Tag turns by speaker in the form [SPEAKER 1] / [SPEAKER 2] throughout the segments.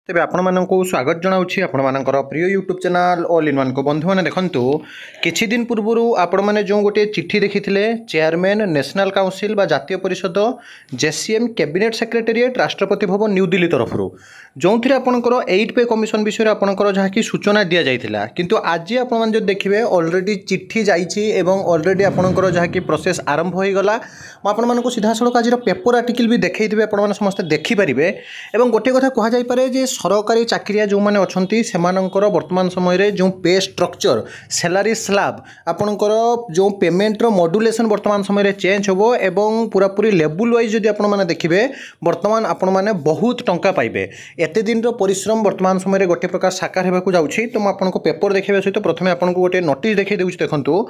[SPEAKER 1] तेज आपको स्वागत जनाऊँगी आपर प्रिय YouTube channel all in one को बंधु मैंने देखूँ किछि दिन पूर्व आपण मैंने जो गोटे चिट्ठी देखी चेयरमैन नेशनल काउंसिल बा जातीय परिषद JCM cabinet secretariat Rashtrapati Bhavan new Delhi तरफ जो थी आपंकर 8 पे कमिशन विषय आपंकर जहाँकि सूचना दि जाता किंतु आज आप देखिए अलरेडी चिट्ठी जाइए अलरेडी आपंकर जहाँकि प्रोसेस आरंभ हो गला आपको सीधा सड़क आज पेपर आर्टिकल भी देखते आप समस्ते देखिपारे और गोटे कथा कहुपे जे सरकारी चाकरिया जो मैंने अच्छा से वर्तमान समय जो पे स्ट्रक्चर सैलरी स्लैब आपणकर जो पेमेंटर मॉड्यूलेशन वर्तमान समय चेंज हो एवं पूरापूरी लेवल वाइज जब आपने देखिए वर्तमान आपण मैंने बहुत टंका पाइबे एत दिन परिश्रम वर्तमान समय गोटे प्रकार साकार होगा जाऊँगी तो मुझे पेपर देखा सहित प्रथम आपको गोटे नोटिस देखा दूसरी देखूँ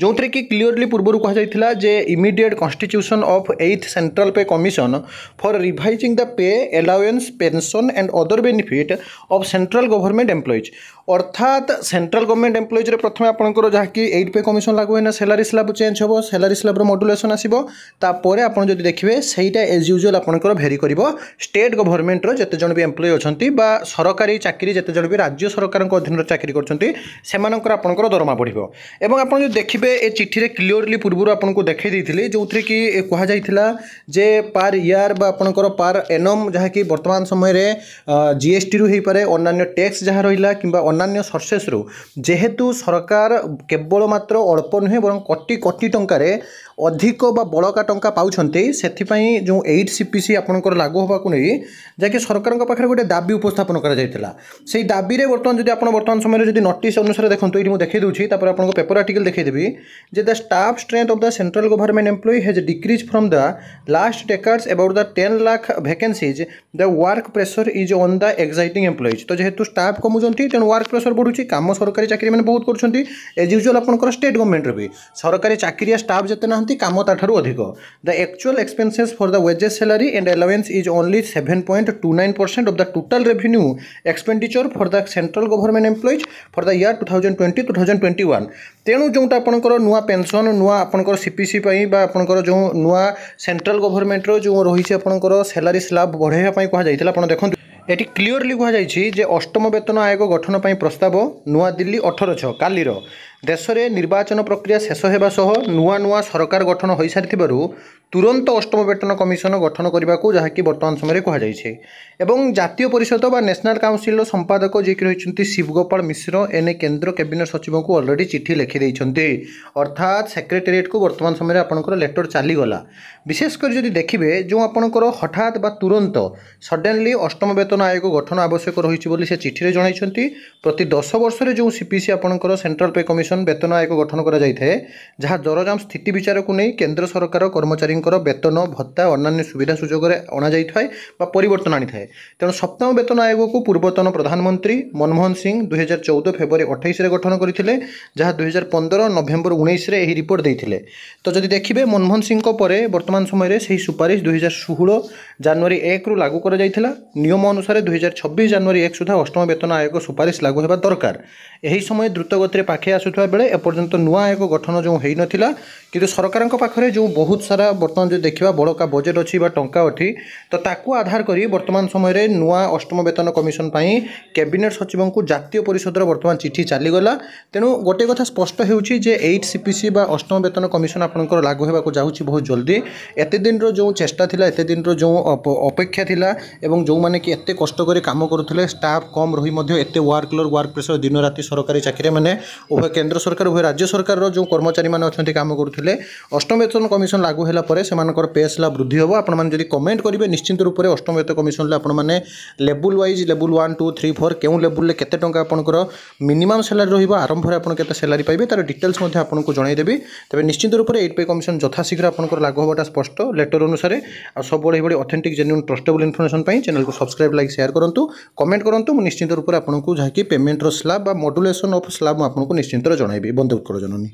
[SPEAKER 1] जो थी कि क्लीयरली पूर्व कहुला जे immediate constitution of 8th central pay commission for revising the pay allowance pension and other benefit of central government employees अर्थात सेंट्रल गवर्नमेंट एम्प्लॉइज प्रथम आपंकर जहाँकि 8 पे कमिशन लागू है सैलरी स्लैब चेंज हो सैलरी स्लैब मॉड्यूलेशन आसो तापर आप देखिए सहीटा एज यूजुअल आपंकर भेरी कर स्टेट गवर्नमेंटर जिते जन भी एम्प्लॉय अच्छा सरकारी चाकरी जिते जन भी राज्य सरकार अधीन चाकरी करपंकर दरमा बढ़ो एवं आप देखिए ए चिट्ठी क्लीयरली पूर्व आपको देखी जो थी कि कहुला जे पार इयर आपंकर पार एनम जहाँकि वर्तमान समय जीएसटी रु पारे अन्य टैक्स जहाँ रहा कि अन्य सोर्सेस रु जेहेतु सरकार केवल मात्र अल्प नुहे बर कोटी कोटी टंकार अधिक बा बड़का टंका पाउछन्ते सेथिपाई जो 8 सीपीसी आपनकर लागू होबा को नहीं जाके सरकार पाखे गोटे दाबी उपस्थापन करा जायतिला सेही दाबी रे वर्तमान जदि आपण वर्तमान समय जदि नोटिस अनुसार देखंतु एठी मु देखै दोछि तापर आपनको पेपर आर्टिकल देखै देबी जे the staff strength of the central government employee has decrease from the last decades about the 10 lakh vacancies the work pressure is on the exciting employees तो जेहेतु स्टाफ कमुचंती तेन वर्क प्रेशर बढ़ुची काम सरकारी चाकरी माने बहुत करछंती एज यूजुअल आपनकर स्टेट गवर्नमेंट रे भी सरकारी चाकरिया स्टाफ जते ना काम ताठारु अधिक the actual expenses for the wages salary and allowance is only 7.29% of the total revenue expenditure for the central government employees for the year 2020-2021 तेणु जो आपंकर नुआ पेंशन नुआ आपंकर सीपीसी आपंकर जो नुआ सेंट्रल गवर्नमेंट जो रही आपंकर सैलरी स्लैब बढ़ाई कहुला देखो ये क्लीयरली कहुई जे अष्टम वेतन आयोग गठन पर प्रस्ताव नुआ दिल्ली 18/6 कालीर देश में निर्वाचन प्रक्रिया शेष होगा सह नुआ नुआ सरकार गठन हो सारी तुरंत अष्टम वेतन कमिशन गठन करने को जहाँकि वर्तमान समय कहुई जातीय परिषद बा नेशनल काउंसिल संपादक जी रही शिवगोपाल मिश्र एने केंद्र कैबिनेट सचिव को अलरेडी चिट्ठी लिखिदे अर्थात सेक्रेटेरिएट को वर्तमान समय आपंकर लेटर चलीगला विशेषकर जब देखिए जो आपंकर हठात बा तुरंत सडेनली अष्टम वेतन आयोग गठन आवश्यक रही से चिठी जनाई प्रति 10 वर्ष जो सीपीसी आपंकर सेंट्रल पे कमिशन वेतन आयोग गठन करा जहाँ दरदाम स्थिति विचार को नहीं केंद्र सरकार कर्मचारी वेतन भत्ता अन्य सुविधा सुजोग अणा परिवर्तन आनी था तेणु सप्तम वेतन आयोग को पूर्वतन प्रधानमंत्री मनमोहन सिंह 2014 फेब्रुआरी 28 गठन करते जहाँ 2015 नवेम्बर 19 यही रिपोर्ट देते तो जब देखिए मनमोहन सिंह वर्तमान समय से सुपारिश 2016 जनवरी 1 रु लागू कर नियम अनुसार 2026 जनवरी 1 सुधा अष्टम वेतन आयोग सुपारिश लागू होगा दरकार यही समय द्रुत गति पाखे आसुवा बेले एपर्यंत नुआ आयोग गठन जो हो नाला कि सरकार पाखे जो बहुत सारा वर्तमान जो देखा बड़का बजेट अच्छी टंका अच्छी तो ताकू आधार करी वर्तमान समय नुआ अष्टम वेतन कमिशन कैबिनेट सचिव को जातीय परिषद वर्तमान चिठी चलीगला तेणु गोटे कथा स्पष्ट होउछि जे 8 सीपीसी बा अष्टम वेतन कमिशन आपंकर लागू होगा जाऊँगी बहुत जल्दी एत दिन जो चेष्टा थिला एत दिन जो अपेक्षा थिला एवं जो माने कि एत कष्ट कर काम करुले स्टाफ कम रही एत वर्कलोड वर्क प्रेशर दिन राति सरकारी चाकरी मैंने उभय केंद्र सरकार उभय राज्य सरकार जो कर्मचारी मैंने अच्छा काम करुले अष्टम वेतन कमिशन लागू होला परे सेमानकर पे स्लैब वृद्धि हम आपने जब कमेंट करेंगे निश्चिंत रूप से अष्टम वेतन कमिशन आपने लेवल वाइज लेवल 1 2 3 4 क्यों लेवल केते टंका आपंकर मिनिमम सैलरी रही आरंभ में आपन केते सैलरी पाइबे तार डिटेल्स आपको जनईदेवी तेज निश्चित रूप से 8 पे कमिशन यथाशीघ्र आपंकर लागू होगा स्पष्ट लेटर अनुसार आ सब बड़े authentic genuine trustable information channel को सब्सक्राइब लाइक शेयर करूँ कमेंट करूँ निश्चित रूप से आपको जहाँकि पेमेंटर स्लैब मॉड्यूलेशन ऑफ स्लैब आपको निश्चिंत जनईबी बंधु जननी।